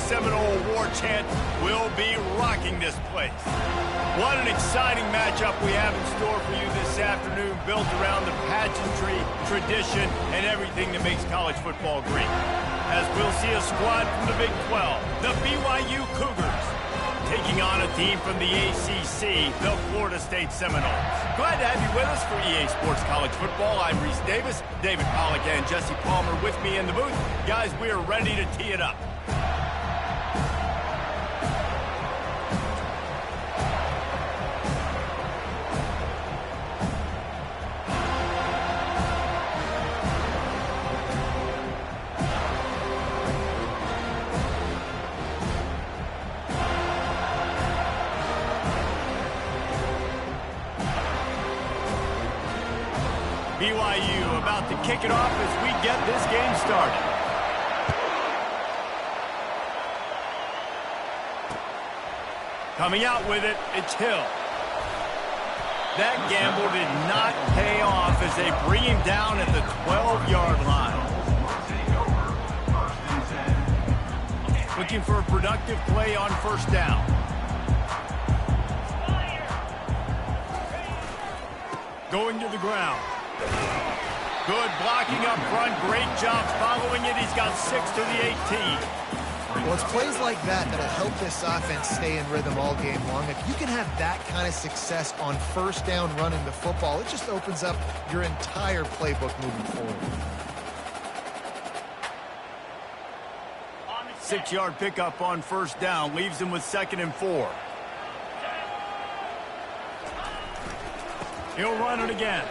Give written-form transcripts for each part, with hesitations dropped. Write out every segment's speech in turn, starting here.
Seminole war chant will be rocking this place. What an exciting matchup we have in store for you this afternoon, built around the pageantry, tradition, and everything that makes college football great. As we'll see a squad from the Big 12, the BYU Cougars, taking on a team from the ACC, the Florida State Seminoles. Glad to have you with us for EA Sports College Football. I'm Reese Davis, David Pollack and Jesse Palmer with me in the booth. Guys, we are ready to tee it up. BYU about to kick it off as we get this game started. Coming out with it, it's Hill. That gamble did not pay off as they bring him down at the 12-yard line. Looking for a productive play on first down. Going to the ground. Good blocking up front. Great job following it. He's got 6 to the 18. Well, it's plays like that that'll help this offense stay in rhythm all game long. If you can have that kind of success on first down running the football, it just opens up your entire playbook moving forward. 6-yard pickup on first down. Leaves him with 2nd and 4. He'll run it again.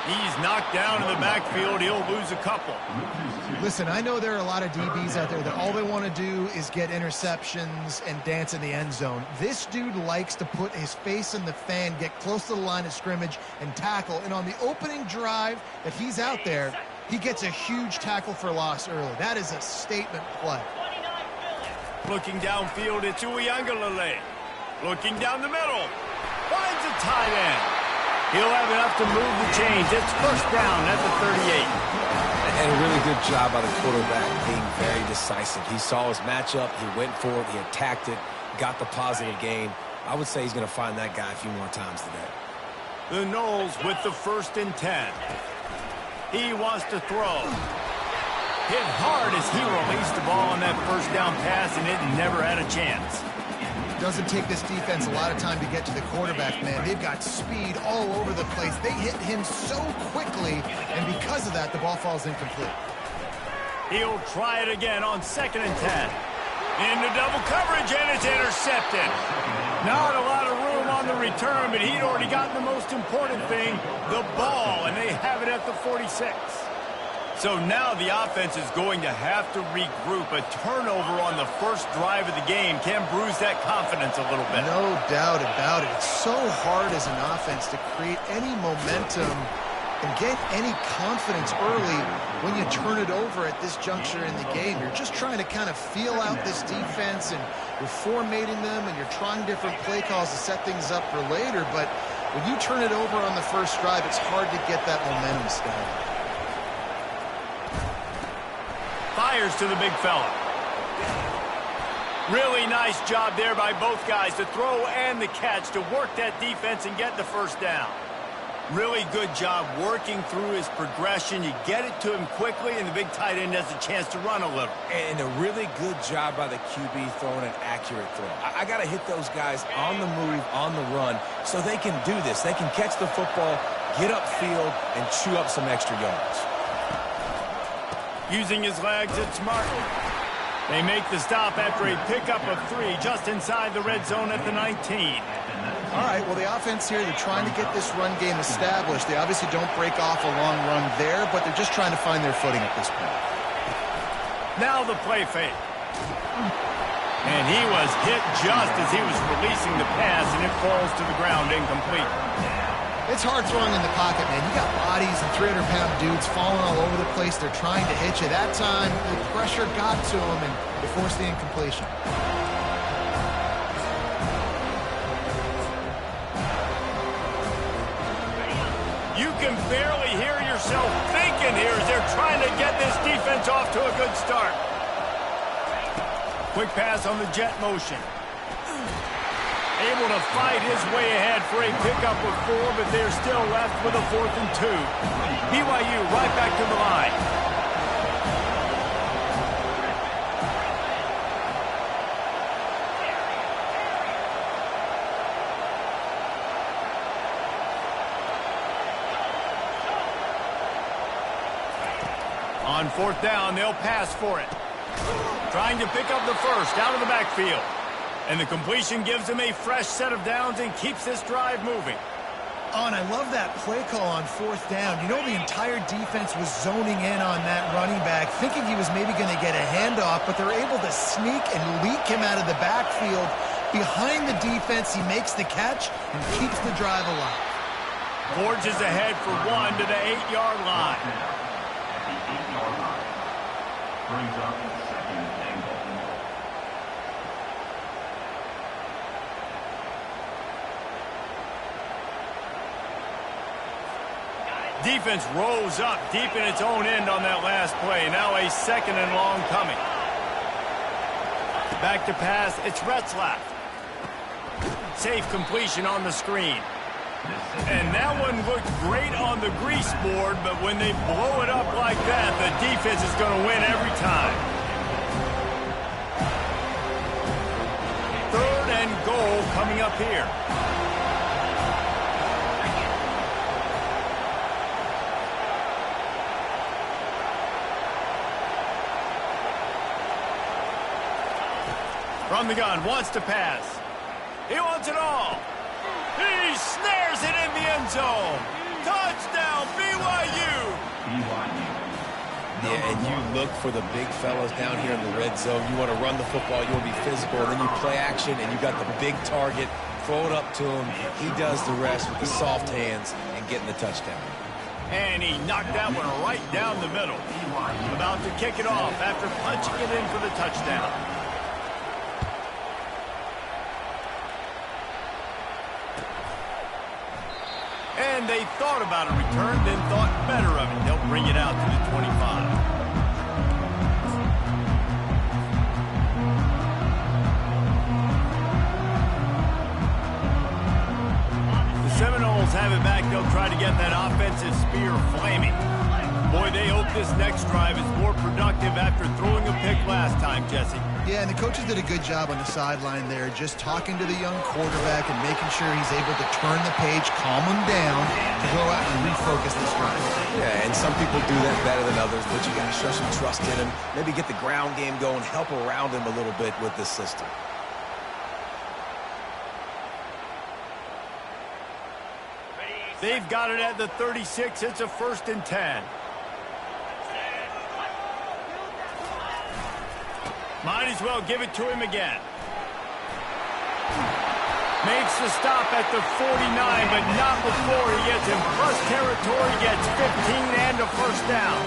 He's knocked down in the backfield. He'll lose a couple. Listen, I know there are a lot of DBs out there that all they want to do is get interceptions and dance in the end zone. This dude likes to put his face in the fan, get close to the line of scrimmage, and tackle. And on the opening drive that he's out there, he gets a huge tackle for loss early. That is a statement play. Looking downfield, it's Uiagalelei. Looking down the middle. Finds a tight end. He'll have enough to move the chains. It's first down at the 38. And a really good job by the quarterback being very decisive. He saw his matchup. He went for it. He attacked it. Got the positive gain. I would say he's going to find that guy a few more times today. The Noles with the 1st and 10. He wants to throw. Hit hard as he released the ball on that first down pass, and it never had a chance. Doesn't take this defense a lot of time to get to the quarterback, man. They've got speed all over the place. They hit him so quickly, and because of that, the ball falls incomplete. He'll try it again on 2nd and 10. Into double coverage, and it's intercepted. Not a lot of room on the return, but he'd already gotten the most important thing, the ball, and they have it at the 46. So now the offense is going to have to regroup. A turnover on the first drive of the game can bruise that confidence a little bit. No doubt about it. It's so hard as an offense to create any momentum and get any confidence early when you turn it over at this juncture in the game. You're just trying to kind of feel out this defense, and you're formatting them, and you're trying different play calls to set things up for later. But when you turn it over on the first drive, it's hard to get that momentum started. Fires to the big fella. Really nice job there by both guys, the throw and the catch, to work that defense and get the first down. Really good job working through his progression. You get it to him quickly, and the big tight end has a chance to run a little. And a really good job by the QB throwing an accurate throw. I got to hit those guys on the move, on the run, so they can do this. They can catch the football, get upfield, and chew up some extra yards. Using his legs, it's Martin. They make the stop after a pickup of 3 just inside the red zone at the 19. All right, well, the offense here, they're trying to get this run game established. They obviously don't break off a long run there, but they're just trying to find their footing at this point. Now the play fake. And he was hit just as he was releasing the pass, and it falls to the ground incomplete. It's hard throwing in the pocket, man. You got bodies and 300-pound dudes falling all over the place. They're trying to hit you. That time, the pressure got to him, and they forced the incompletion. You can barely hear yourself thinking here as they're trying to get this defense off to a good start. Quick pass on the jet motion. Able to fight his way ahead for a pickup of 4, but they're still left with a 4th and 2. BYU right back to the line. On 4th down, they'll pass for it. Trying to pick up the first out of the backfield. And the completion gives them a fresh set of downs and keeps this drive moving. Oh, and I love that play call on 4th down. You know, the entire defense was zoning in on that running back, thinking he was maybe going to get a handoff, but they're able to sneak and leak him out of the backfield. Behind the defense, he makes the catch and keeps the drive alive. Forges ahead for 1 to the 8-yard line. Brings up 2nd and goal. Defense rose up deep in its own end on that last play. Now a 2nd and long coming. Back to pass. It's Retzlaff. Safe completion on the screen. And that one looked great on the grease board, but when they blow it up like that, the defense is going to win every time. 3rd and goal coming up here. From the gun, wants to pass. He wants it all. He snares it in the end zone. Touchdown, BYU. Yeah, and you look for the big fellas down here in the red zone. You want to run the football, you want to be physical, and then you play action, and you got the big target. Throw it up to him. He does the rest with the soft hands and getting the touchdown. And he knocked that one right down the middle. About to kick it off after punching it in for the touchdown. And they thought about a return, then thought better of it. They'll bring it out to the 25. The Seminoles have it back. They'll try to get that offensive spear flaming. Boy, they hope this next drive is more productive after throwing a pick last time, Jesse. Yeah, and the coaches did a good job on the sideline there, just talking to the young quarterback and making sure he's able to turn the page, calm him down, to go out and refocus this drive. Yeah, and some people do that better than others, but you got to show some trust in him, maybe get the ground game going, help around him a little bit with this system. They've got it at the 36. It's a 1st and 10. Might as well give it to him again. Makes the stop at the 49, but not before he gets in plus territory, gets 15 and a 1st down.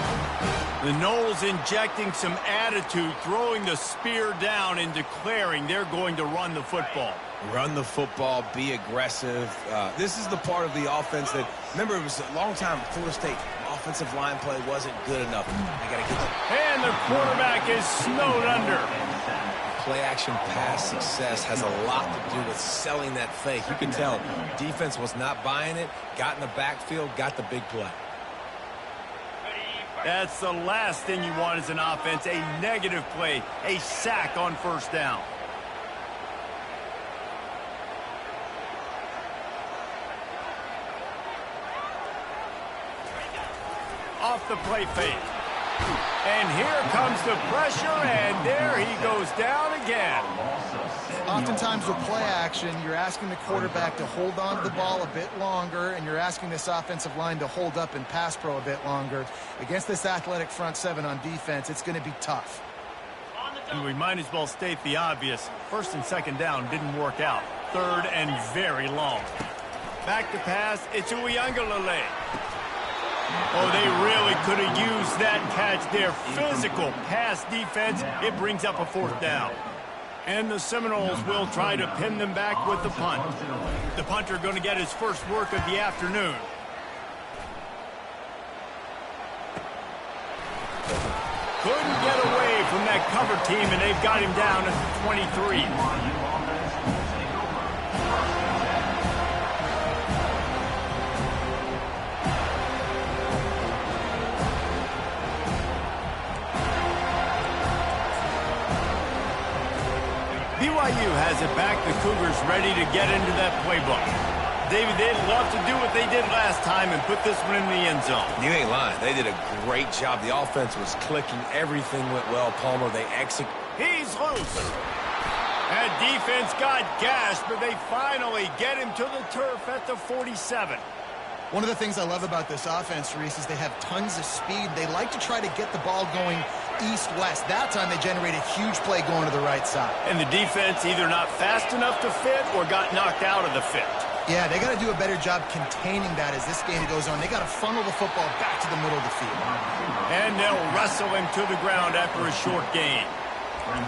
The Noles injecting some attitude, throwing the spear down and declaring they're going to run the football. Run the football, be aggressive. This is the part of the offense that, remember, it was a long time Florida State offensive line play wasn't good enough. They got to get And the quarterback is snowed under. Play action pass success has a lot to do with selling that fake. You can tell defense was not buying it, got in the backfield, got the big play. That's the last thing you want as an offense, a negative play, a sack on 1st down. Off the play fake. And here comes the pressure, and there he goes down again. Oftentimes with play action, you're asking the quarterback to hold on to the ball a bit longer, and you're asking this offensive line to hold up in pass pro a bit longer. Against this athletic front 7 on defense, it's going to be tough. And we might as well state the obvious. 1st and 2nd down didn't work out. 3rd and very long. Back to pass, it's Uiagalelei. Oh, they really could have used that catch there. Physical pass defense. It brings up a 4th down. And the Seminoles will try to pin them back with the punt. The punter going to get his first work of the afternoon. Couldn't get away from that that cover team, and they've got him down at the 23. BYU has it back. The Cougars ready to get into that playbook. David, they'd love to do what they did last time and put this one in the end zone. You ain't lying. They did a great job. The offense was clicking. Everything went well. Palmer, they execute. He's loose. That defense got gashed, but they finally get him to the turf at the 47. One of the things I love about this offense, Reese, is they have tons of speed. They like to try to get the ball going east-west. That time they generated a huge play going to the right side. And the defense either not fast enough to fit or got knocked out of the fit. Yeah, they got to do a better job containing that as this game goes on. They got to funnel the football back to the middle of the field. And they'll wrestle him to the ground after a short gain.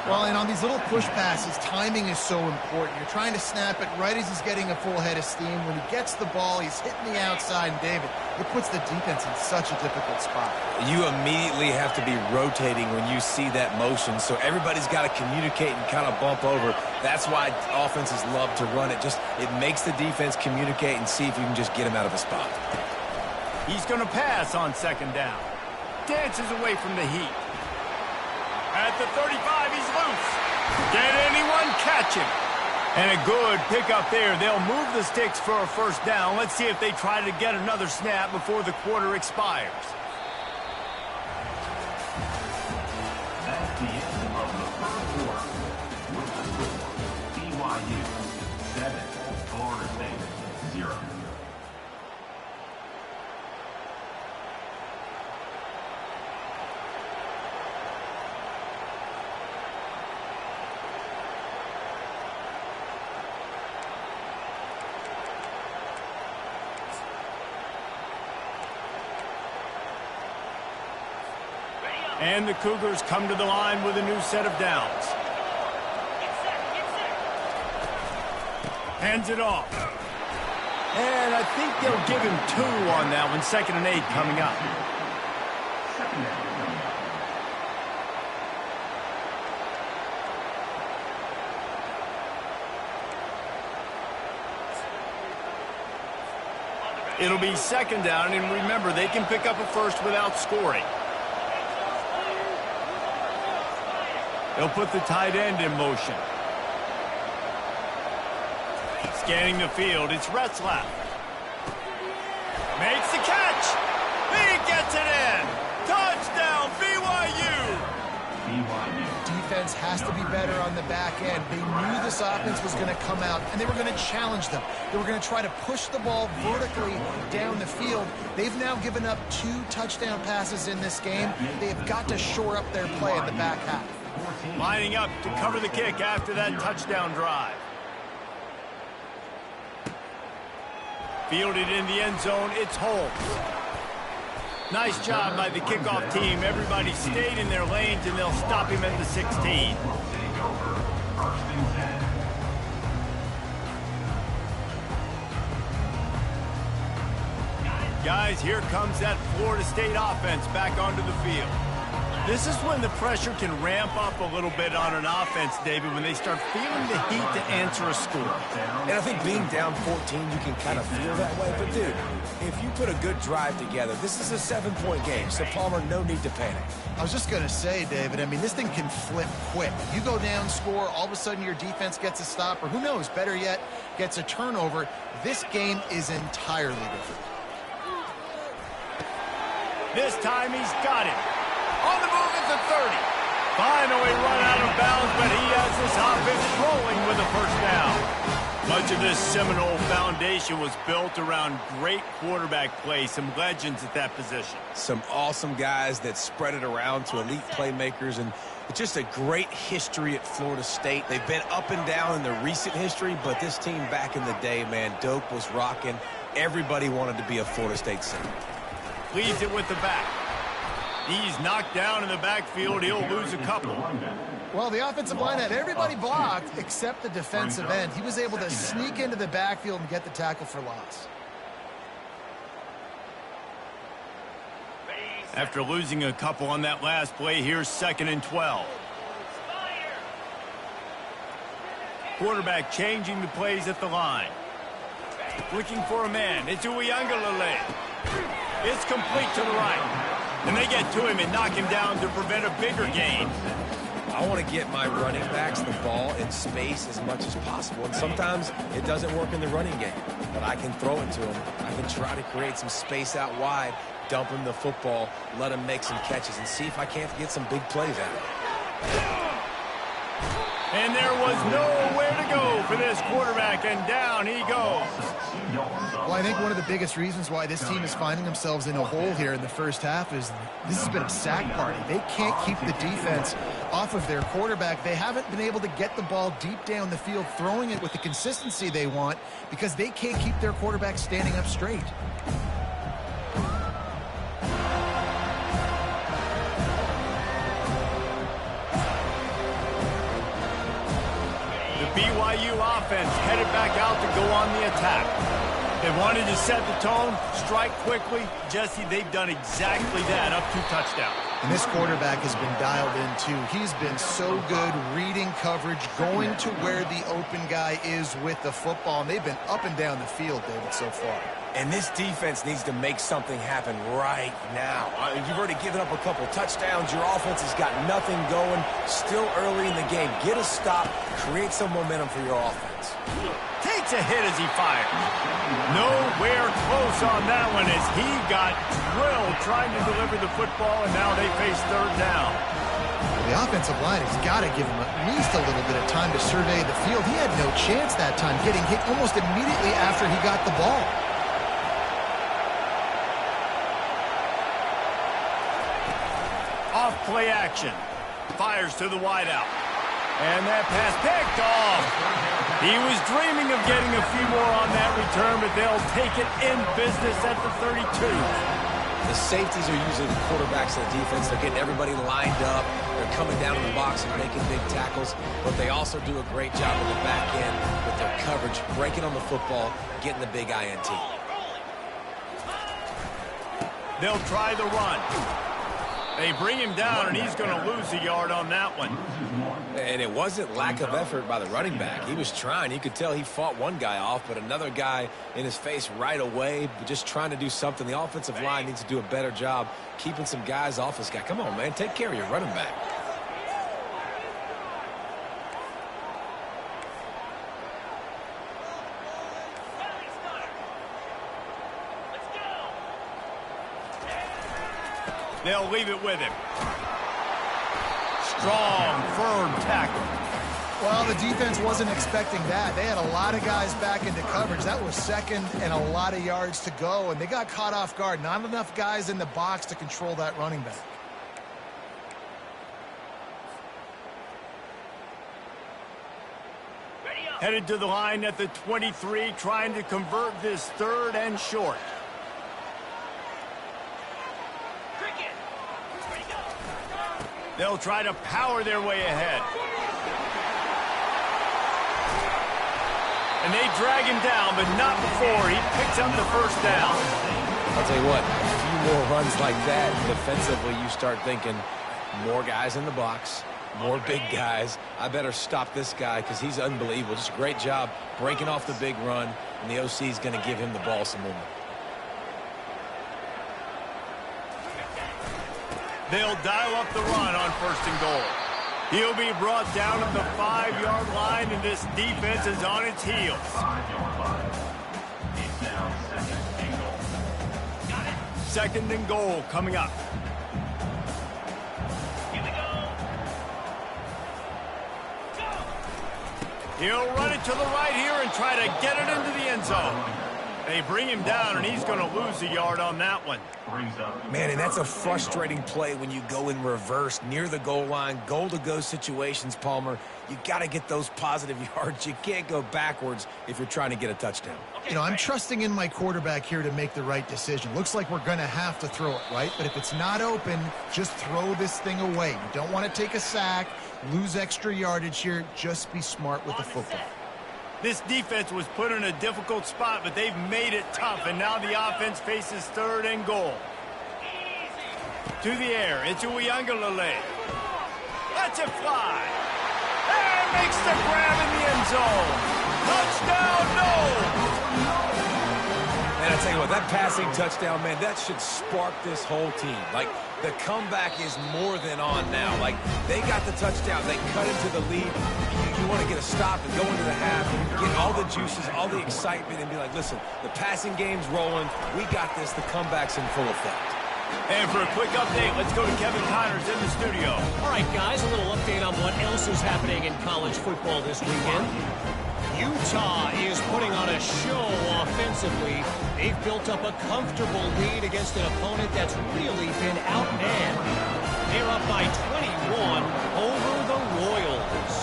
Well, and on these little push passes, timing is so important. You're trying to snap it right as he's getting a full head of steam. When he gets the ball, he's hitting the outside, and David, it puts the defense in such a difficult spot. You immediately have to be rotating when you see that motion, so everybody's got to communicate and kind of bump over. That's why offenses love to run it. It makes the defense communicate and see if you can just get him out of a spot. He's going to pass on second down. Dances away from the heat. At the 35, he's loose. Can anyone catch him? And a good pickup there. They'll move the sticks for a first down. Let's see if they try to get another snap before the quarter expires. That's the end of the first quarter. With the score, BYU 7, Florida State 0. And the Cougars come to the line with a new set of downs. Hands it off. And I think they'll give him 2 on that one. 2nd and 8 coming up. It'll be 2nd down, and remember, they can pick up a first without scoring. They'll put the tight end in motion. Scanning the field, it's Retzlaff. Makes the catch. He gets it in. Touchdown, BYU. Defense has to be better on the back end. They knew this offense was going to come out, and they were going to challenge them. They were going to try to push the ball vertically down the field. They've now given up 2 touchdown passes in this game. They have got to shore up their play in the back half. Lining up to cover the kick after that touchdown drive. Fielded in the end zone, it's Holmes. Nice job by the kickoff team. Everybody stayed in their lanes, and they'll stop him at the 16. Guys, here comes that Florida State offense back onto the field. This is when the pressure can ramp up a little bit on an offense, David, when they start feeling the heat to answer a score. And I think being down 14, you can kind of feel that way. But, dude, if you put a good drive together, this is a 7-point game. So, Palmer, no need to panic. I was just going to say, David, I mean, this thing can flip quick. You go down, score, all of a sudden your defense gets a stop, or who knows, better yet, gets a turnover. This game is entirely different. This time he's got it. On the move at the 30. Finally run out of bounds, but he has this offense rolling with a first down. Much of this Seminole foundation was built around great quarterback play, some legends at that position. Some awesome guys that spread it around to elite playmakers, and just a great history at Florida State. They've been up and down in the recent history, but this team back in the day, man, Doak was rocking. Everybody wanted to be a Florida State center. Leads it with the back. He's knocked down in the backfield. He'll lose a couple. Well, the offensive line had everybody blocked except the defensive end. He was able to sneak into the backfield and get the tackle for loss. After losing a couple on that last play, here's 2nd and 12. Quarterback changing the plays at the line. Looking for a man. It's Uiagalelei. It's complete to the right. And they get to him and knock him down to prevent a bigger gain. I want to get my running backs the ball in space as much as possible. And sometimes it doesn't work in the running game. But I can throw it to him. I can try to create some space out wide, dump him the football, let him make some catches, and see if I can't get some big plays out of it. And there was nowhere to go for this quarterback, and down he goes. Well, I think one of the biggest reasons why this team is finding themselves in a hole here in the first half is this has been a sack party. They can't keep the defense off of their quarterback. They haven't been able to get the ball deep down the field, throwing it with the consistency they want because they can't keep their quarterback standing up straight. BYU offense headed back out to go on the attack. They wanted to set the tone, strike quickly. Jesse, they've done exactly that, up 2 touchdowns. And this quarterback has been dialed in, too. He's been so good reading coverage, going to where the open guy is with the football. And they've been up and down the field, David, so far. And this defense needs to make something happen right now. You've already given up a couple touchdowns. Your offense has got nothing going. Still early in the game. Get a stop. Create some momentum for your offense. Takes a hit as he fires. Nowhere close on that one as he got drilled trying to deliver the football, and now they face 3rd down. The offensive line has got to give him at least a little bit of time to survey the field. He had no chance that time, getting hit almost immediately after he got the ball. Off play action. Fires to the wideout. And that pass picked off. He was dreaming of getting a few more on that return, but they'll take it in business at the 32. The safeties are usually the quarterbacks of the defense. They're getting everybody lined up. They're coming down in the box and making big tackles, but they also do a great job in the back end with their coverage, breaking on the football, getting the big INT. They'll try the run. They bring him down, and he's going to lose a yard on that one. And it wasn't lack of effort by the running back. He was trying. You could tell he fought one guy off, but another guy in his face right away, just trying to do something. The offensive line needs to do a better job keeping some guys off this guy. Come on, man. Take care of your running back. They'll leave it with him. Strong, firm tackle. Well, the defense wasn't expecting that. They had a lot of guys back into coverage. That was 2nd and a lot of yards to go, and they got caught off guard. Not enough guys in the box to control that running back. Headed to the line at the 23, trying to convert this 3rd and short. They'll try to power their way ahead. And they drag him down, but not before he picks up the 1st down. I'll tell you what, a few more runs like that, defensively you start thinking more guys in the box, more big guys. I better stop this guy because he's unbelievable. Just a great job breaking off the big run, and the OC is going to give him the ball some more. They'll dial up the run on 1st and goal. He'll be brought down at the 5-yard line, and this defense is on its heels. 5-yard line. It's now 2nd and goal. 2nd and goal coming up. Here we go. He'll run it to the right here and try to get it into the end zone. They bring him down, and he's going to lose a yard on that one. Man, and that's a frustrating play when you go in reverse near the goal line, goal-to-go situations, Palmer. You got to get those positive yards. You can't go backwards if you're trying to get a touchdown. You know, I'm trusting in my quarterback here to make the right decision. Looks like we're going to have to throw it, right? But if it's not open, just throw this thing away. You don't want to take a sack, lose extra yardage here. Just be smart with the football. This defense was put in a difficult spot, but they've made it tough, and now the offense faces 3rd and goal. To the air, it's Uiagalelei. Lets it fly. And makes the grab in the end zone. Touchdown, no! And I tell you what, that passing touchdown, man, that should spark this whole team. Like, the comeback is more than on now. Like, they got the touchdown. They cut into the lead. You want to get a stop and go into the half, get all the juices, all the excitement, and be like, listen, the passing game's rolling. We got this. The comeback's in full effect. And for a quick update, let's go to Kevin Connors in the studio. All right, guys, a little update on what else is happening in college football this weekend. Utah is putting on a show offensively. They've built up a comfortable lead against an opponent that's really been outmanned. They're up by 21 over the Royals.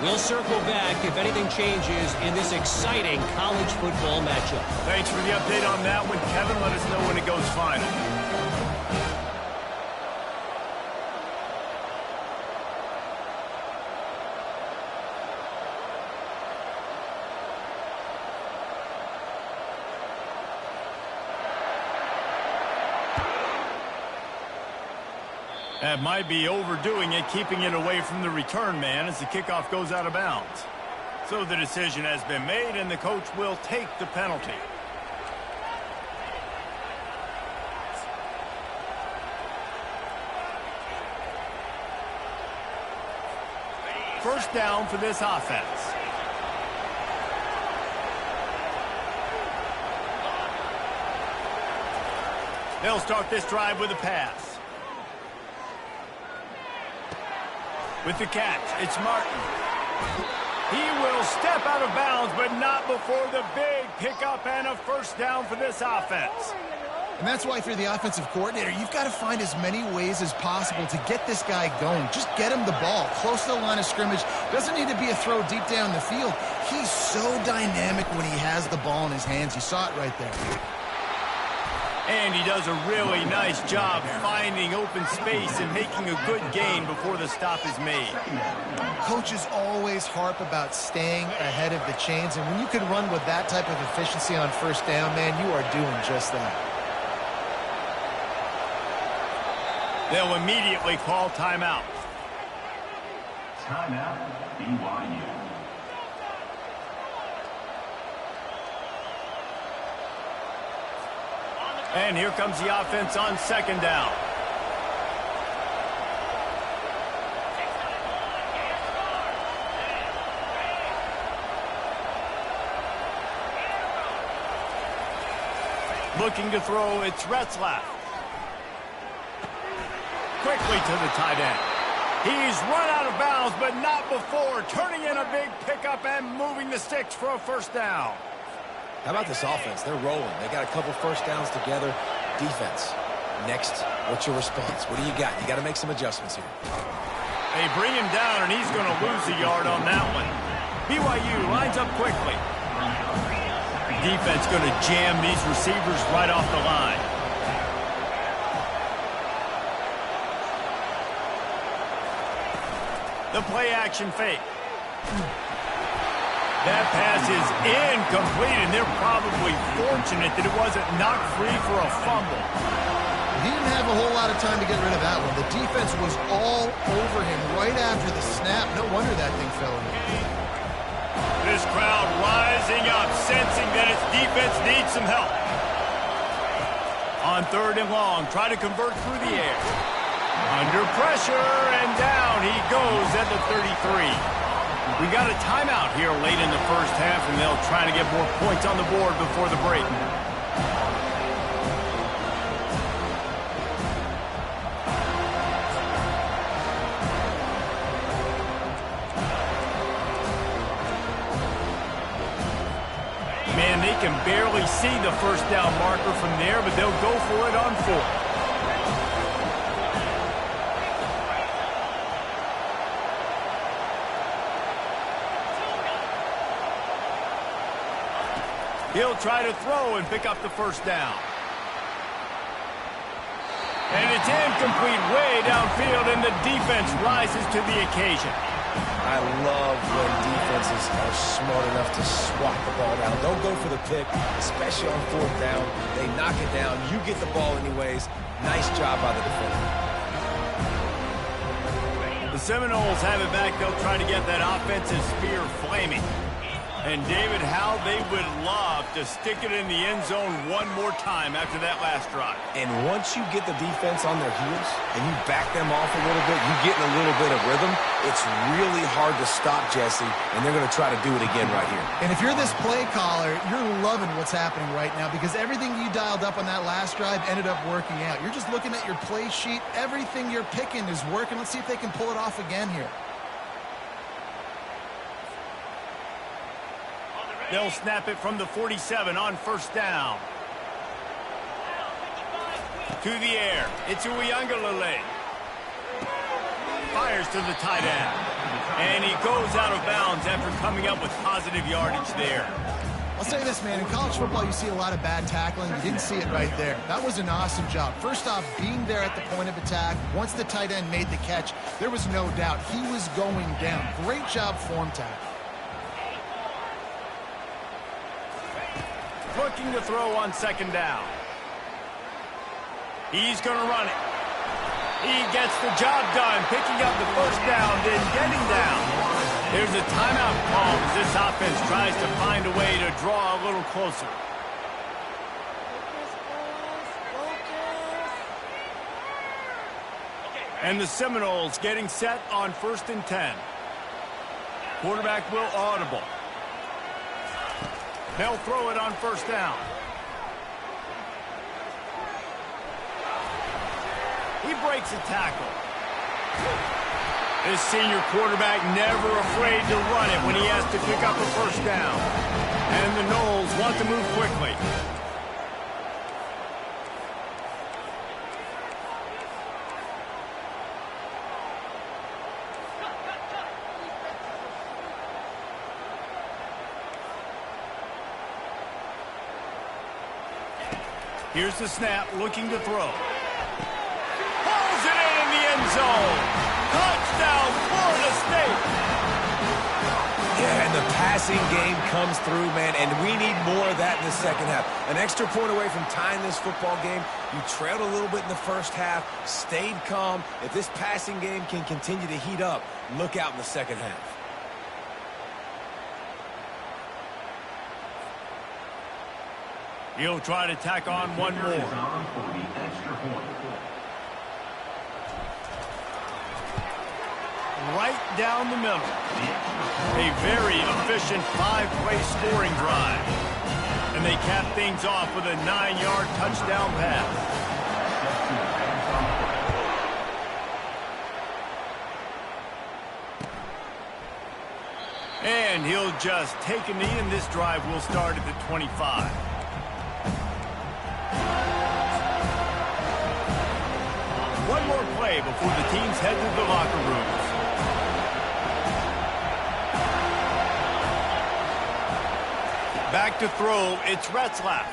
We'll circle back if anything changes in this exciting college football matchup. Thanks for the update on that one, Kevin. Let us know when it goes final. That might be overdoing it, keeping it away from the return man as the kickoff goes out of bounds. So the decision has been made, and the coach will take the penalty. First down for this offense. They'll start this drive with a pass. With the catch, it's Martin. He will step out of bounds, but not before the big pickup and a first down for this offense. And that's why, if you're the offensive coordinator, you've got to find as many ways as possible to get this guy going. Just get him the ball close to the line of scrimmage. Doesn't need to be a throw deep down the field. He's so dynamic when he has the ball in his hands. You saw it right there. And he does a really nice job finding open space and making a good gain before the stop is made. Coaches always harp about staying ahead of the chains, and when you can run with that type of efficiency on first down, man, you are doing just that. They'll immediately call timeout. Timeout, BYU. And here comes the offense on second down. Looking to throw, it's Retzlaff. Quickly to the tight end. He's run out of bounds, but not before turning in a big pickup and moving the sticks for a first down. How about this offense? They're rolling. They got a couple first downs together. Defense. Next, what's your response? What do you got? You got to make some adjustments here. They bring him down, and he's going to lose a yard on that one. BYU lines up quickly. Defense going to jam these receivers right off the line. The play action fake. That pass is incomplete, and they're probably fortunate that it wasn't knocked free for a fumble. He didn't have a whole lot of time to get rid of that one. The defense was all over him right after the snap. No wonder that thing fell in. This crowd rising up, sensing that its defense needs some help. On third and long, try to convert through the air. Under pressure, and down he goes at the 33. We got a timeout here late in the first half, and they'll try to get more points on the board before the break. Man, they can barely see the first down marker from there, but they'll go for it on fourth. He'll try to throw and pick up the first down. And it's incomplete way downfield, and the defense rises to the occasion. I love when defenses are smart enough to swat the ball down. Don't go for the pick, especially on fourth down. They knock it down. You get the ball anyways. Nice job by the defender. The The Seminoles have it back. They'll try to get that offensive spear flaming. And, David, how they would love to stick it in the end zone one more time after that last drive. And once you get the defense on their heels and you back them off a little bit, you get in a little bit of rhythm, it's really hard to stop, Jesse, and they're going to try to do it again right here. And if you're this play caller, you're loving what's happening right now because everything you dialed up on that last drive ended up working out. You're just looking at your play sheet. Everything you're picking is working. Let's see if they can pull it off again here. They'll snap it from the 47 on first down. To the air. It's Uiagalelei. Fires to the tight end. And he goes out of bounds after coming up with positive yardage there. I'll say this, man. In college football, you see a lot of bad tackling. You didn't see it right there. That was an awesome job. First off, being there at the point of attack. Once the tight end made the catch, there was no doubt he was going down. Great job form tackle. Looking to throw on second down. He's going to run it. He gets the job done, picking up the first down, then getting down. There's a timeout call as this offense tries to find a way to draw a little closer. And the Seminoles getting set on 1st and 10. Quarterback will audible. They'll throw it on first down. He breaks a tackle. This senior quarterback never afraid to run it when he has to pick up a first down. And the Noles want to move quickly. Here's the snap, looking to throw. Pulls it in the end zone. Touchdown, Florida State. Yeah, and the passing game comes through, man, and we need more of that in the second half. An extra point away from tying this football game. You trailed a little bit in the first half, stayed calm. If this passing game can continue to heat up, look out in the second half. He'll try to tack on one more. Right down the middle. A very efficient 5-play scoring drive. And they cap things off with a 9-yard touchdown pass. And he'll just take a knee, and this drive will start at the 25. One more play before the teams head to the locker rooms. Back to throw, it's Retzlaff.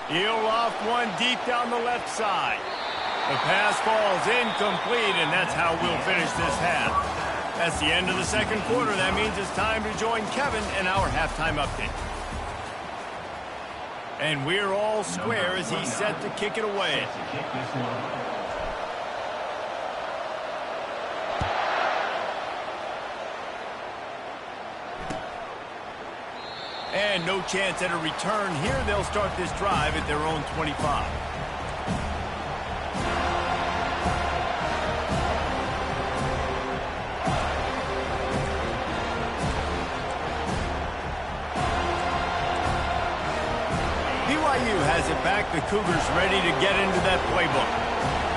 He'll loft one deep down the left side. The pass falls incomplete, and that's how we'll finish this half. That's the end of the second quarter. That means it's time to join Kevin in our halftime update. And we're all square as he's set to kick it away. And no chance at a return here. They'll start this drive at their own 25. BYU has it back. The Cougars ready to get into that playbook.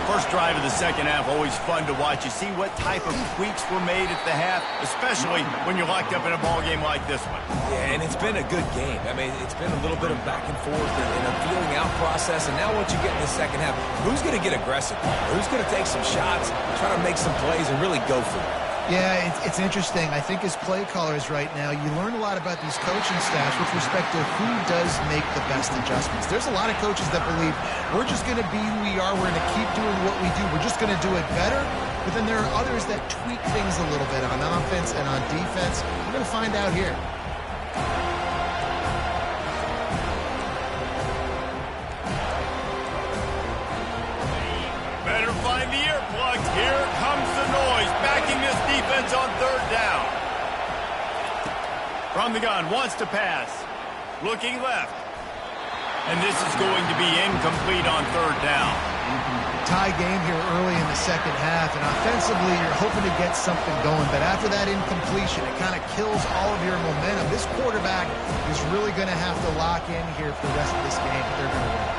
First drive of the second half, always fun to watch. You see what type of tweaks were made at the half, especially when you're locked up in a ball game like this one. Yeah, and it's been a good game. I mean, it's been a little bit of back and forth and a feeling out process. And now once you get in the second half, who's going to get aggressive? Who's going to take some shots, try to make some plays, and really go for it? Yeah, it's interesting. I think as play callers right now, you learn a lot about these coaching staffs with respect to who does make the best adjustments. There's a lot of coaches that believe we're just going to be who we are. We're going to keep doing what we do. We're just going to do it better. But then there are others that tweak things a little bit on offense and on defense. We're going to find out here. Better find the earplugs. Here comes the noise. Back From the gun, wants to pass. Looking left. And this is going to be incomplete on third down. Tie game here early in the second half, and offensively you're hoping to get something going, but after that incompletion, it kind of kills all of your momentum. This quarterback is really going to have to lock in here for the rest of this game if they're going to win.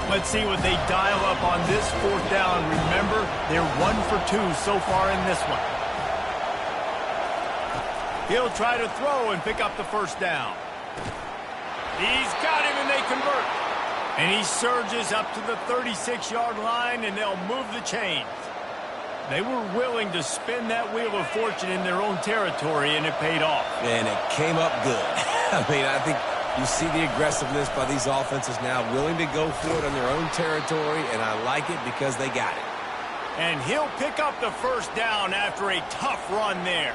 Let's see what they dial up on this fourth down. Remember, they're 1 for 2 so far in this one. He'll try to throw and pick up the first down. He's got him, and they convert. And he surges up to the 36-yard line, and they'll move the chains. They were willing to spin that wheel of fortune in their own territory, and it paid off. And it came up good. I mean, I think you see the aggressiveness by these offenses now, willing to go for it on their own territory, and I like it because they got it. And he'll pick up the first down after a tough run there.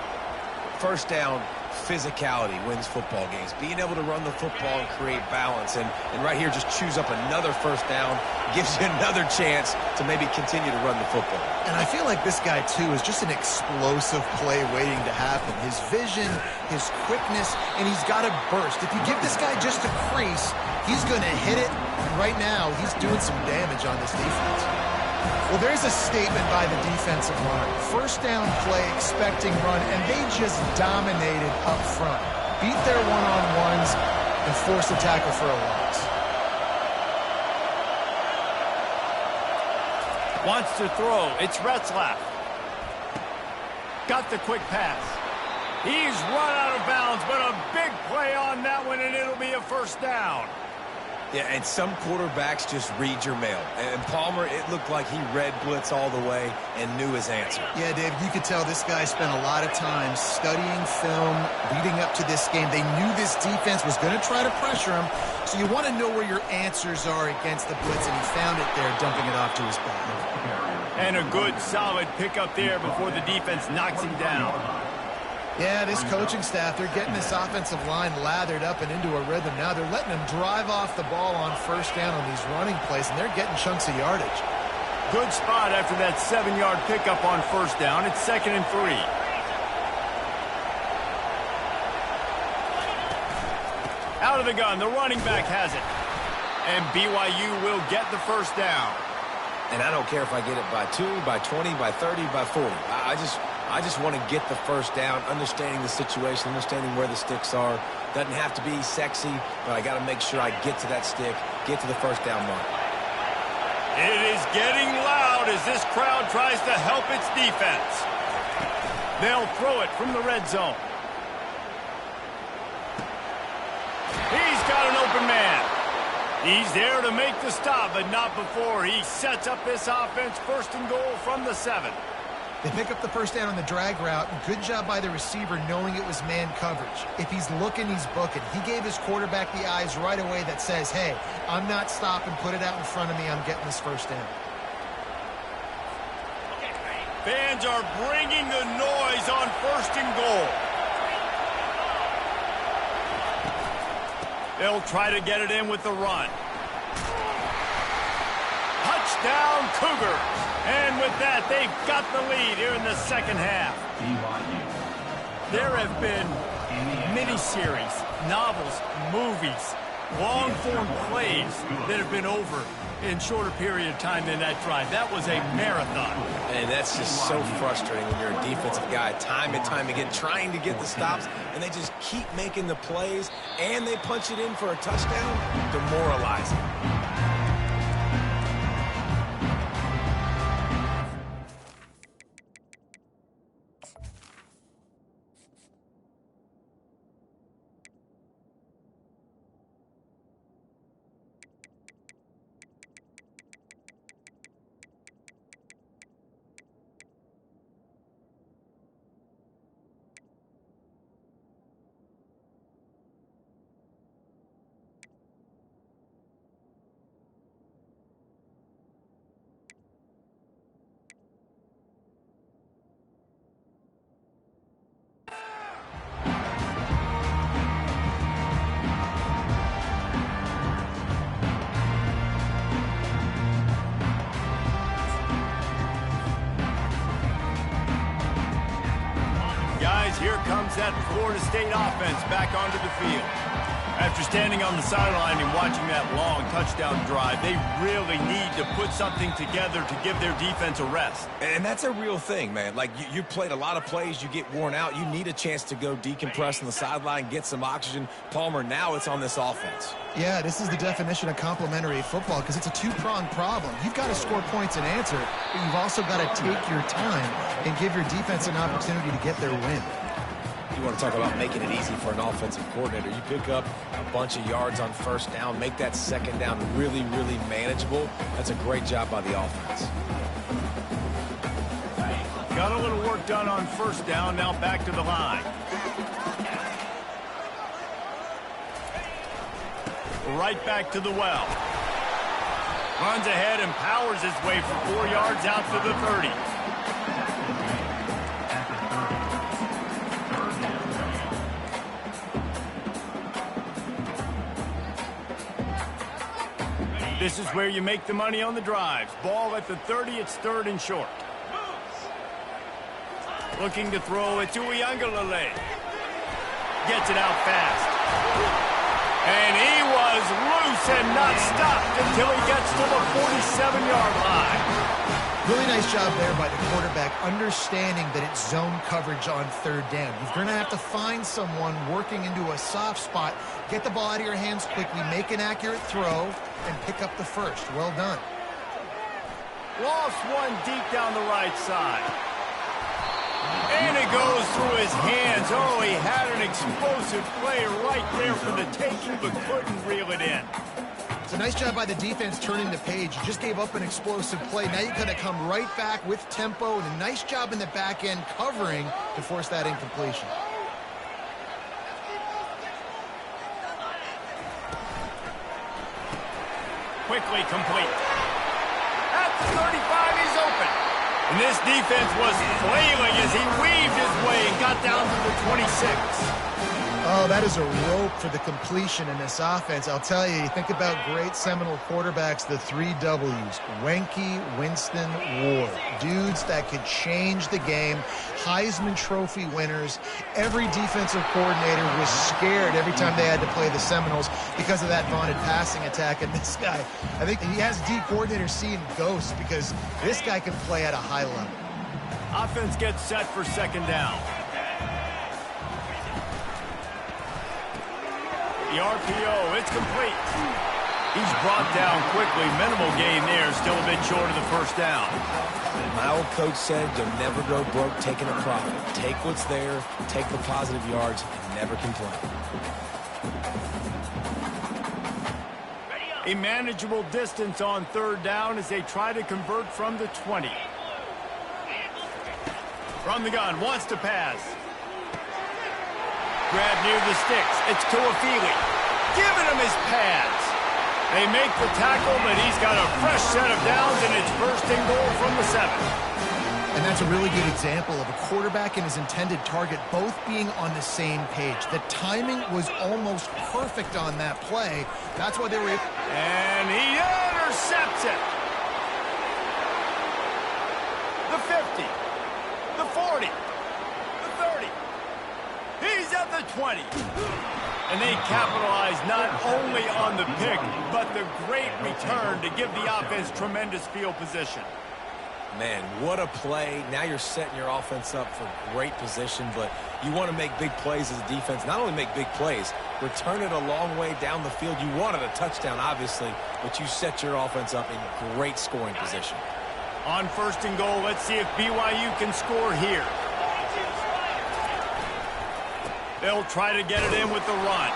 First down, physicality wins football games. Being able to run the football and create balance. And right here, just choose up another first down, gives you another chance to maybe continue to run the football. And I feel like this guy, too, is just an explosive play waiting to happen. His vision, his quickness, and he's got a burst. If you give this guy just a crease, he's going to hit it. And right now, he's doing some damage on this defense. Well, there's a statement by the defensive line. First down play, expecting run, and they just dominated up front. Beat their one-on-ones and force a tackle for a loss. Wants to throw. It's Retzlaff. Got the quick pass. He's run out of bounds, but a big play on that one, and it'll be a first down. Yeah, and some quarterbacks just read your mail. And Palmer, it looked like he read blitz all the way and knew his answer. Yeah, Dave, you could tell this guy spent a lot of time studying film leading up to this game. They knew this defense was going to try to pressure him, so you want to know where your answers are against the blitz, and he found it there, dumping it off to his back. And a good, solid pickup there before the defense knocks him down. Yeah, this coaching staff, they're getting this offensive line lathered up and into a rhythm. Now they're letting them drive off the ball on first down on these running plays, and they're getting chunks of yardage. Good spot after that 7-yard pickup on first down. It's 2nd and 3. Out of the gun, the running back has it. And BYU will get the first down. And I don't care if I get it by 2, by 20, by 30, by 40. I just want to get the first down, understanding the situation, understanding where the sticks are. Doesn't have to be sexy, but I got to make sure I get to that stick, get to the first down mark. It is getting loud as this crowd tries to help its defense. They'll throw it from the red zone. He's got an open man. He's there to make the stop, but not before he sets up this offense. 1st and goal from the 7. They pick up the first down on the drag route. Good job by the receiver knowing it was man coverage. If he's looking, he's booking. He gave his quarterback the eyes right away that says, hey, I'm not stopping. Put it out in front of me. I'm getting this first down. Fans are bringing the noise on 1st and goal. They'll try to get it in with the run. Touchdown, Cougars. And with that, they've got the lead here in the second half. There have been miniseries, novels, movies, long-form plays that have been over in shorter period of time than that drive. That was a marathon. And that's just so frustrating when you're a defensive guy, time and time again, trying to get the stops, and they just keep making the plays, and they punch it in for a touchdown. Demoralizing. that Florida State offense back onto the field. After standing on the sideline and watching that long touchdown drive, they really need to put something together to give their defense a rest. And that's a real thing, man. Like, you played a lot of plays, you get worn out, you need a chance to go decompress on the sideline, get some oxygen. Palmer, now it's on this offense. Yeah, this is the definition of complementary football because it's a two-pronged problem. You've got to score points and answer, but you've also got to take your time and give your defense an opportunity to get their win. You want to talk about making it easy for an offensive coordinator. You pick up a bunch of yards on first down, make that second down really, really manageable. That's a great job by the offense. Got a little work done on first down, now back to the line. Right back to the well. Runs ahead and powers his way for 4 yards out to the 30. This is where you make the money on the drives. Ball at the 30, it's 3rd and short. Looking to throw it to Uiagalelei. Gets it out fast. And he was loose and not stopped until he gets to the 47-yard line. Really nice job there by the quarterback, understanding that it's zone coverage on 3rd down. You're going to have to find someone working into a soft spot, get the ball out of your hands quickly, make an accurate throw, and pick up the first. Well done. Lost one deep down the right side. And it goes through his hands. Oh, he had an explosive play right there for the taking, but couldn't reel it in. It's a nice job by the defense turning the page. You just gave up an explosive play. Now you're going to come right back with tempo, and a nice job in the back end covering to force that incompletion. Quickly complete. At the 35, he's open. And this defense was flailing as he weaved his way and got down to the 26. Oh, that is a rope for the completion in this offense. I'll tell you, you think about great Seminole quarterbacks, the 3 W's, Wenke, Winston, Ward. Dudes that could change the game, Heisman Trophy winners. Every defensive coordinator was scared every time they had to play the Seminoles because of that vaunted passing attack. And this guy, I think he has D coordinators seeing ghosts because this guy can play at a high level. Offense gets set for 2nd down. The RPO, it's complete. He's brought down quickly. Minimal gain there, still a bit short of the 1st down. My old coach said you'll never go broke taking a profit. Take what's there, take the positive yards, and never complain. A manageable distance on 3rd down as they try to convert from the 20. From the gun, wants to pass. Grab near the sticks. It's Tuafili. Giving him his pads. They make the tackle, but he's got a fresh set of downs, and it's 1st and goal from the 7. And that's a really good example of a quarterback and his intended target both being on the same page. The timing was almost perfect on that play. That's why they were... And he intercepts it. The 50. The 40. The 30. He's at the 20. And they capitalize not only on the pick, but the great return to give the offense tremendous field position. Man, what a play. Now you're setting your offense up for great position, but you want to make big plays as a defense. Not only make big plays, return it a long way down the field. You wanted a touchdown, obviously, but you set your offense up in great scoring position. On 1st and goal, let's see if BYU can score here. They'll try to get it in with the run.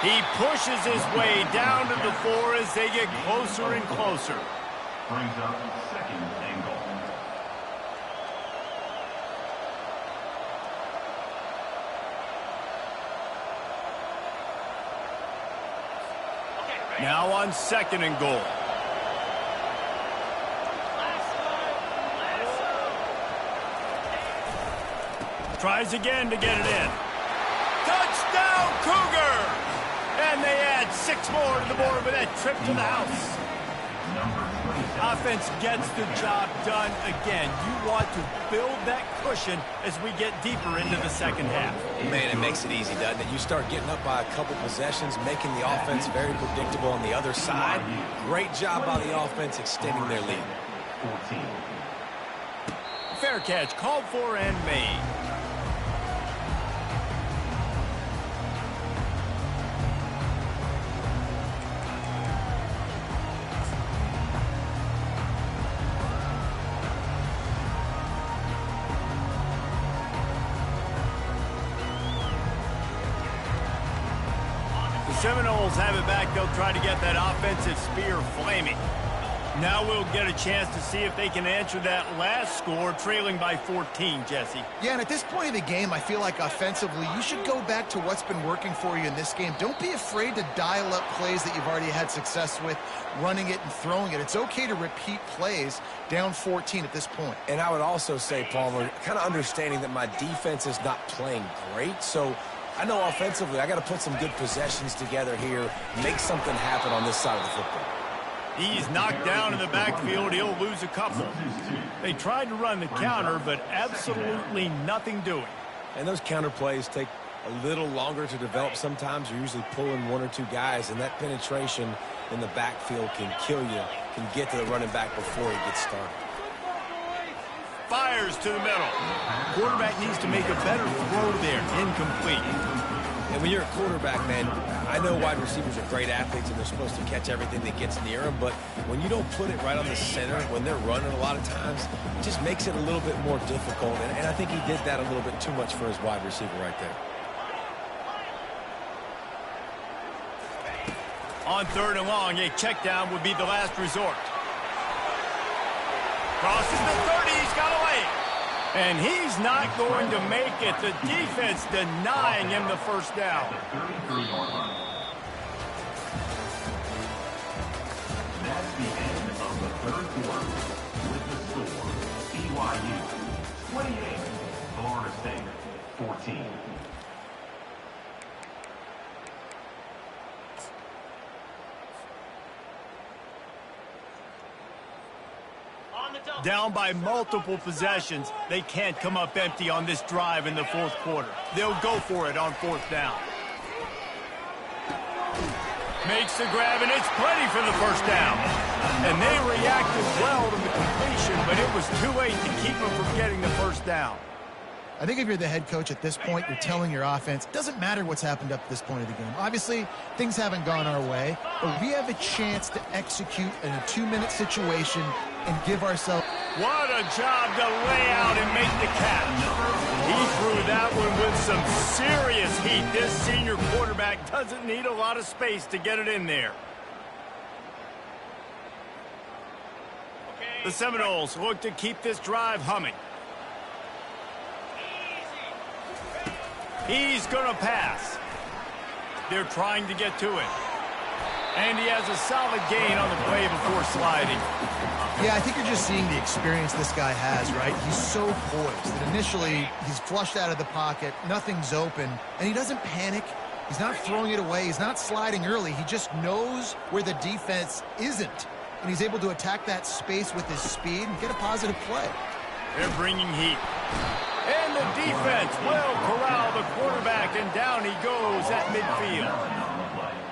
He pushes his way down to the 4 as they get closer and closer. Brings up 2nd and goal. Now on 2nd and goal. Tries again to get it in. Touchdown, Cougar! And they add 6 more to the board with that trip to the house. Offense gets the job done again. You want to build that cushion as we get deeper into the second half. Man, it makes it easy, doesn't it? You start getting up by a couple possessions, making the offense very predictable on the other side. Great job by the offense extending their lead. 14. Fair catch, called for and made. The Seminoles have it back. They'll try to get that offensive spear flaming. Now we'll get a chance to see if they can answer that last score, trailing by 14, Jesse. Yeah, and at this point of the game, I feel like offensively, you should go back to what's been working for you in this game. Don't be afraid to dial up plays that you've already had success with, running it and throwing it. It's okay to repeat plays down 14 at this point. And I would also say, Palmer, kind of understanding that my defense is not playing great, so I know offensively I got to put some good possessions together here, make something happen on this side of the football. He's knocked down in the backfield. He'll lose a couple. They tried to run the counter, but absolutely nothing doing. And those counter plays take a little longer to develop sometimes. You're usually pulling one or two guys, and that penetration in the backfield can kill you, can get to the running back before he gets started. Fires to the middle. Quarterback needs to make a better throw there. Incomplete. And when you're a quarterback, man, I know wide receivers are great athletes and they're supposed to catch everything that gets near them, but when you don't put it right on the center, when they're running a lot of times, it just makes it a little bit more difficult. And I think he did that a little bit too much for his wide receiver right there. On 3rd and long, a check down would be the last resort. Crosses the 30, he's got away. And he's not going to make it. The defense denying him the first down. That's the end of the third quarter. With the score, BYU 28, Florida State 14. Down by multiple possessions, they can't come up empty on this drive in the 4th quarter. They'll go for it on 4th down. Makes the grab, and it's plenty for the first down. And they reacted well to the completion, but it was too late to keep them from getting the first down. I think if you're the head coach at this point, you're telling your offense, it doesn't matter what's happened up to this point of the game. Obviously, things haven't gone our way, but we have a chance to execute in a 2-minute situation and give ourselves... What a job to lay out and make the catch. He threw that one with some serious heat. This senior quarterback doesn't need a lot of space to get it in there. The Seminoles look to keep this drive humming. He's going to pass. They're trying to get to it. And he has a solid gain on the play before sliding. Yeah, I think you're just seeing the experience this guy has, right? He's so poised that initially he's flushed out of the pocket, nothing's open, and he doesn't panic. He's not throwing it away. He's not sliding early. He just knows where the defense isn't, and he's able to attack that space with his speed and get a positive play. They're bringing heat. And the defense will corral the quarterback, and down he goes at midfield.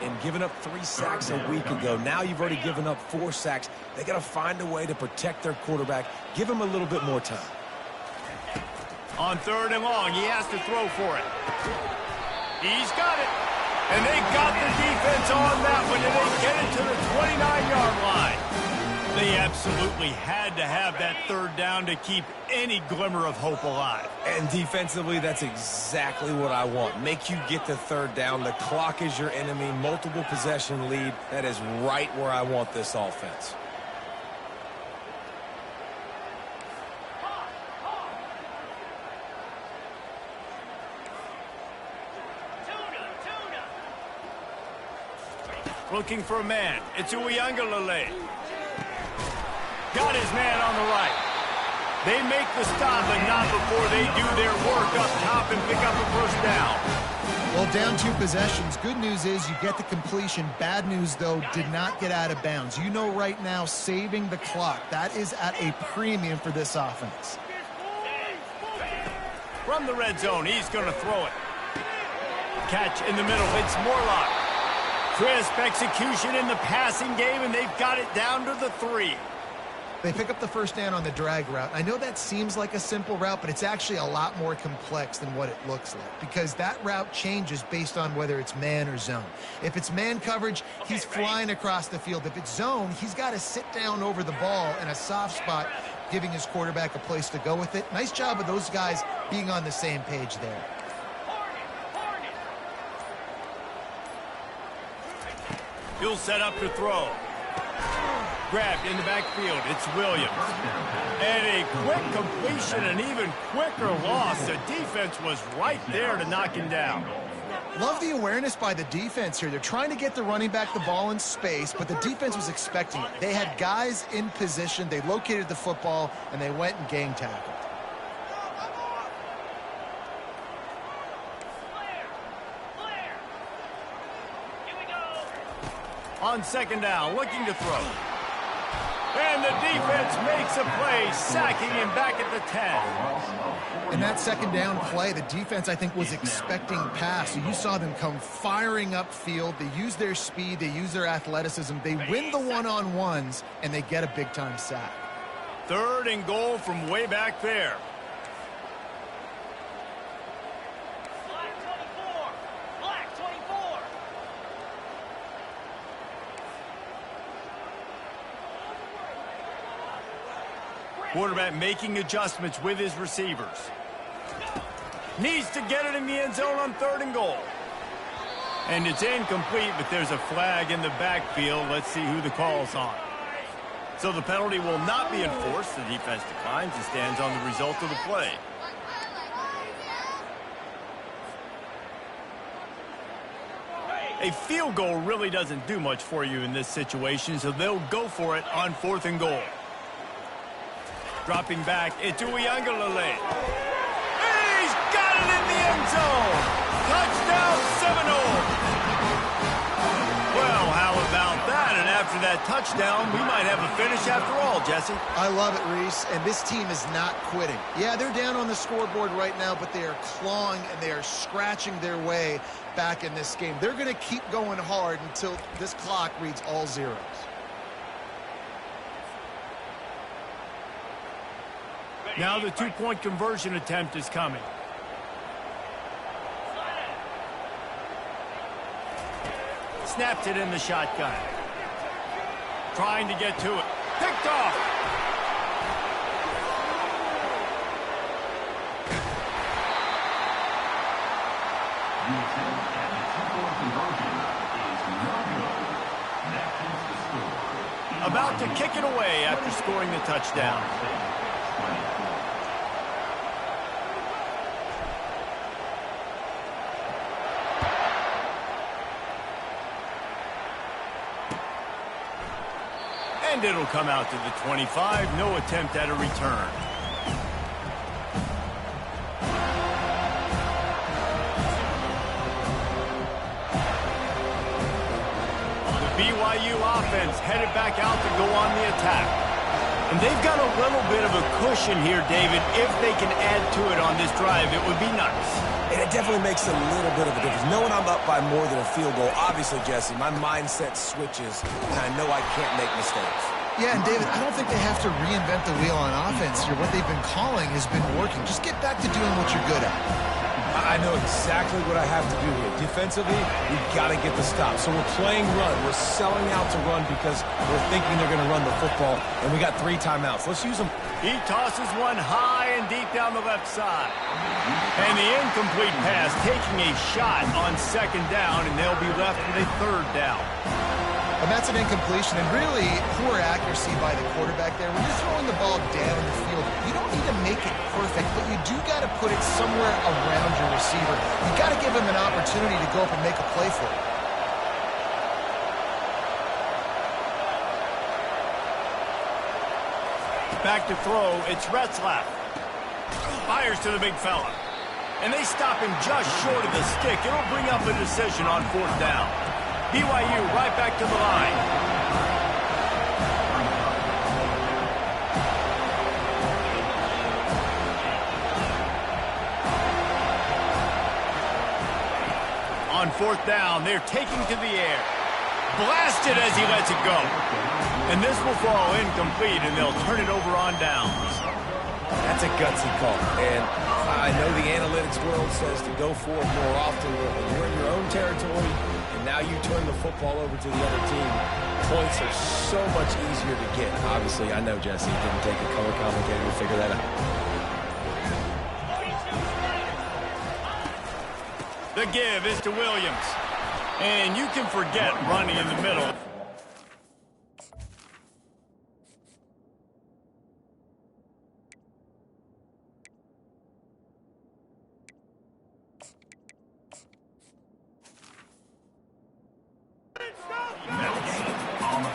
And giving up 3 sacks a week ago. Now you've already given up 4 sacks. They got to find a way to protect their quarterback. Give him a little bit more time. On 3rd and long, he has to throw for it. He's got it. And they got the defense on that one, and they get it to the 29-yard line. They absolutely had to have that 3rd down to keep any glimmer of hope alive. And defensively, that's exactly what I want. Make you get the 3rd down. The clock is your enemy. Multiple possession lead. That is right where I want this offense. Looking for a man. It's Uyangalele. Got his man on the right. They make the stop, but not before they do their work up top and pick up a first down. Well, down 2 possessions. Good news is you get the completion. Bad news, though, did not get out of bounds. You know right now, saving the clock, that is at a premium for this offense. From the red zone, he's going to throw it. Catch in the middle. It's Morlock. Crisp execution in the passing game, and they've got it down to the 3. They pick up the first down on the drag route. I know that seems like a simple route, but it's actually a lot more complex than what it looks like because that route changes based on whether it's man or zone. If it's man coverage, he's flying across the field. If it's zone, he's got to sit down over the ball in a soft spot, giving his quarterback a place to go with it. Nice job of those guys being on the same page there. He'll set up to throw. Grabbed in the backfield. It's Williams. And a quick completion, an even quicker loss. The defense was right there to knock him down. Love the awareness by the defense here. They're trying to get the running back the ball in space, but the defense was expecting it. They had guys in position. They located the football, and they went and gang tackled. On second down, looking to throw. And the defense makes a play, sacking him back at the 10. In that second down play, the defense, I think, was expecting pass. So you saw them come firing upfield. They use their speed. They use their athleticism. They win the one-on-ones, and they get a big-time sack. 3rd and goal from way back there. Quarterback making adjustments with his receivers. Needs to get it in the end zone on 3rd and goal. And it's incomplete, but there's a flag in the backfield. Let's see who the call's on. So the penalty will not be enforced. The defense declines and stands on the result of the play. A field goal really doesn't do much for you in this situation, so they'll go for it on 4th and goal. Dropping back, it's Uiagalelei. He's got it in the end zone. Touchdown, Seminole. Well, how about that? And after that touchdown, we might have a finish after all, Jesse. I love it, Reese, and this team is not quitting. Yeah, they're down on the scoreboard right now, but they are clawing and they are scratching their way back in this game. They're going to keep going hard until this clock reads all zeros. Now the 2-point conversion attempt is coming. Snapped it in the shotgun. Trying to get to it. Picked off. The attempt at the 2-point conversion is no good. That keeps the score. About to kick it away after scoring the touchdown. And it'll come out to the 25. No attempt at a return. The BYU offense headed back out to go on the attack. And they've got a little bit of a cushion here, David. If they can add to it on this drive, it would be nice. And it definitely makes a little bit of a difference. Knowing I'm up by more than a field goal, obviously, Jesse, my mindset switches, and I know I can't make mistakes. Yeah, and David, I don't think they have to reinvent the wheel on offense here. What they've been calling has been working. Just get back to doing what you're good at. I know exactly what I have to do here. Defensively, we've got to get the stop. So we're playing run. We're selling out to run because we're thinking they're going to run the football, and we got 3 timeouts. Let's use them. He tosses one high and deep down the left side. And the incomplete pass taking a shot on 2nd down, and they'll be left with a 3rd down. And that's an incompletion, and really poor accuracy by the quarterback there. When you're throwing the ball down the field, you don't need to make it perfect, but you do got to put it somewhere around your receiver. You got to give him an opportunity to go up and make a play for it. Back to throw, it's Retzlaff. Fires to the big fella. And they stop him just short of the stick. It'll bring up a decision on 4th down. BYU right back to the line. On 4th down, they're taking to the air. Blasted as he lets it go. And this will fall incomplete, and they'll turn it over on downs. That's a gutsy call. And I know the analytics world says to go for it more often, but when you're in your own territory and now you turn the football over to the other team, points are so much easier to get. Obviously, I know, Jesse, it didn't take a color commentator to figure that out. The give is to Williams. And you can forget running in the middle.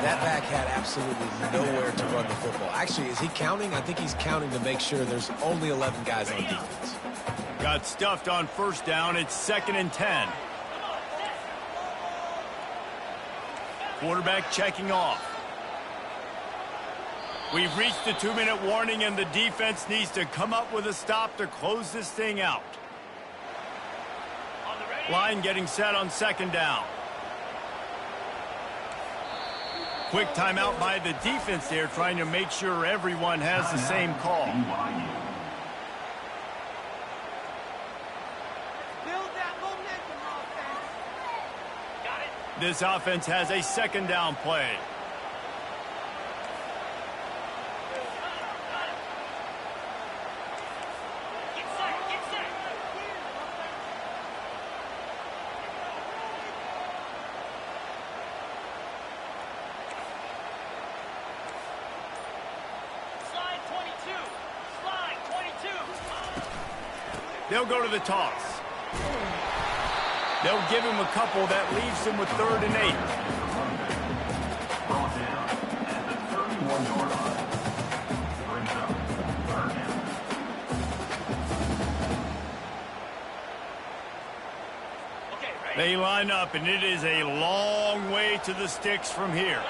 That back had absolutely nowhere to run the football. Actually, is he counting? I think he's counting to make sure there's only 11 guys on defense. Got stuffed on 1st down. It's 2nd and 10. Quarterback checking off. We've reached the 2-minute warning, and the defense needs to come up with a stop to close this thing out. Line getting set on 2nd down. Quick timeout by the defense there, trying to make sure everyone has the same call. This offense has a 2nd down play. Slide 22. Slide 22. They'll go to the toss. They'll give him a couple. That leaves him with 3rd and 8. Brought down at the 31-yard line. Brings up 3rd down. Okay, ready? They line up, and it is a long way to the sticks from here.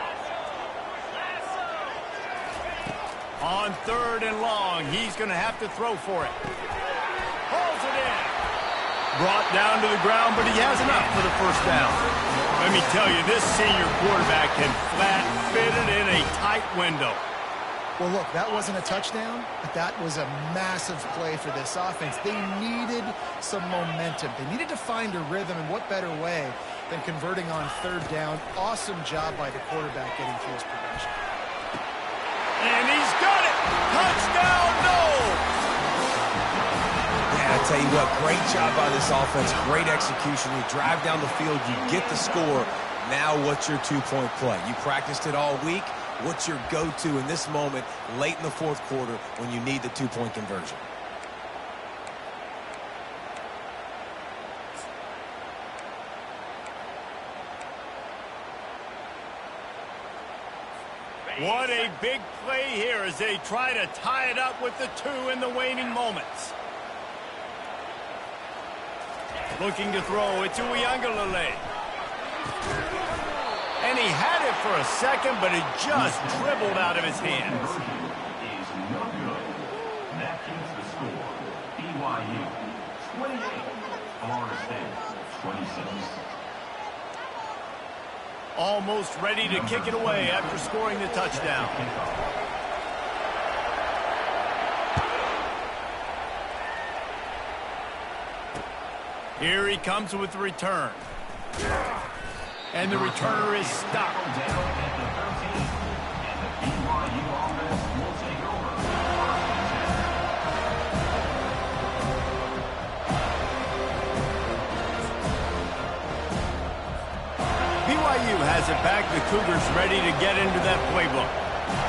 On 3rd and long, he's going to have to throw for it. Pulls it in. Brought down to the ground, but he has enough for the 1st down. Let me tell you, this senior quarterback can flat fit it in a tight window. Well, look, that wasn't a touchdown, but that was a massive play for this offense. They needed some momentum. They needed to find a rhythm, and what better way than converting on 3rd down. Awesome job by the quarterback getting through his progression. And he's got it! Touchdown, no! I tell you what, great job by this offense, great execution. You drive down the field, you get the score. Now what's your 2-point play? You practiced it all week. What's your go-to in this moment late in the 4th quarter when you need the 2-point conversion? What a big play here as they try to tie it up with the 2 in the waning moments. Looking to throw, it's Uiagalelei. And he had it for a second, but it just dribbled out of his hands. Is no good. That keeps the score. BYU 28, Florida State 26. Almost ready to kick it away after scoring the touchdown. Here he comes with the return. And the returner is stopped. Down at the 13. And the BYU offense will take over. BYU has it back. The Cougars ready to get into that playbook.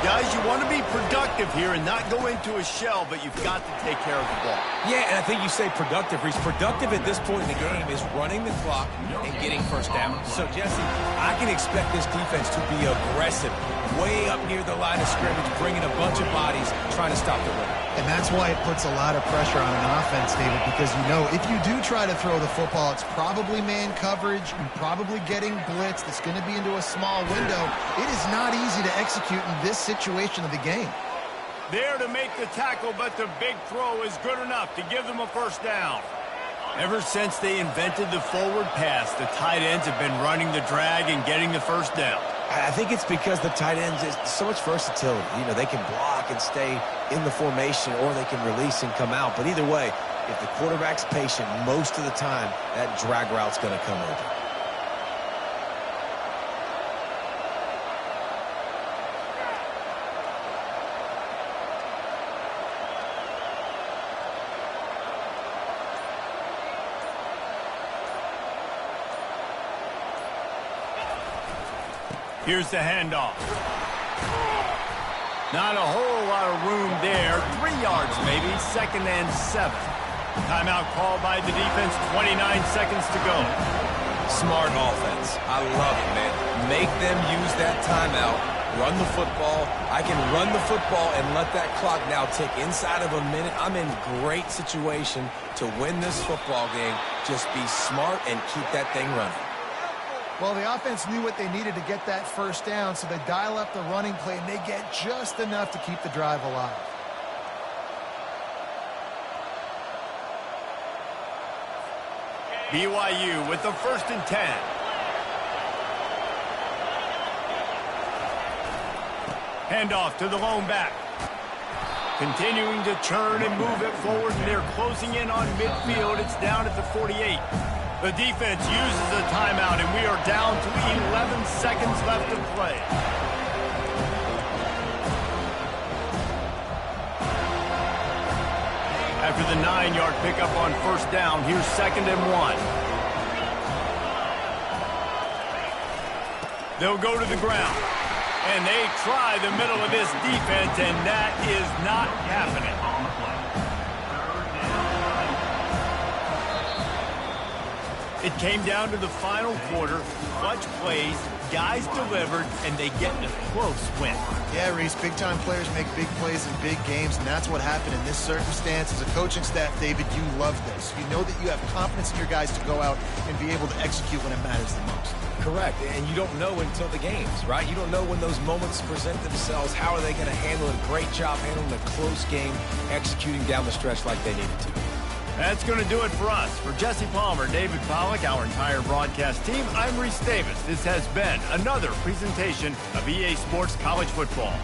Guys, you want to be productive here and not go into a shell, but you've got to take care of the ball. Yeah, and I think you say productive, Reese. Productive at this point in the game is running the clock and getting 1st down. So, Jesse, I can expect this defense to be aggressive, way up near the line of scrimmage, bringing a bunch of bodies, trying to stop the run. And that's why it puts a lot of pressure on an offense, David, because you know if you do try to throw the football, it's probably man coverage, you're probably getting blitz that's going to be into a small window. It is not easy to execute in this situation of the game. There to make the tackle, but the big throw is good enough to give them a first down. Ever since they invented the forward pass, the tight ends have been running the drag and getting the first down. I think it's because the tight ends is so much versatility. You know, they can block and stay in the formation, or they can release and come out. But either way, if the quarterback's patient, most of the time, that drag route's going to come open. Here's the handoff. Not a whole lot of room there. 3 yards maybe, 2nd and 7. Timeout called by the defense, 29 seconds to go. Smart offense. I love it, man. Make them use that timeout. Run the football. I can run the football and let that clock now tick inside of a minute. I'm in great situation to win this football game. Just be smart and keep that thing running. Well, the offense knew what they needed to get that first down, so they dial up the running play, and they get just enough to keep the drive alive. BYU with the 1st and 10. Handoff to the lone back. Continuing to turn and move it forward, and they're closing in on midfield. It's down at the 48. The defense uses a timeout, and we are down to 11 seconds left to play. After the 9-yard pickup on first down, here's 2nd and 1. They'll go to the ground, and they try the middle of this defense, and that is not happening. It came down to the final quarter, clutch plays, guys delivered, and they get a close win. Yeah, Reese, big-time players make big plays in big games, and that's what happened in this circumstance. As a coaching staff, David, you love this. You know that you have confidence in your guys to go out and be able to execute when it matters the most. Correct, and you don't know until the games, right? You don't know when those moments present themselves. How are they going to handle it? Great job handling a close game, executing down the stretch like they needed to. That's going to do it for us. For Jesse Palmer, David Pollack, our entire broadcast team, I'm Reese Davis. This has been another presentation of EA Sports College Football.